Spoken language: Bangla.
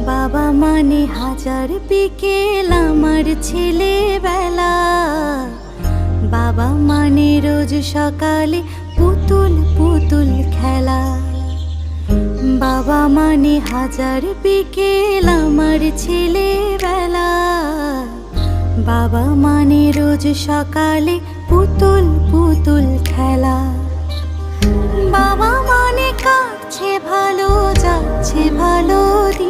বাবা মানে হাজার বিকেল আমার ছেলেবেলা। বাবা মানে রোজ সকালে পুতুল পুতুল খেলা। বাবা মানে হাজার বিকেল আমার ছেলেবেলা। বাবা মানে রোজ সকালে পুতুল পুতুল খেলা। বাবা মানে কাটছে ভালো, যাচ্ছে ভালো দিন।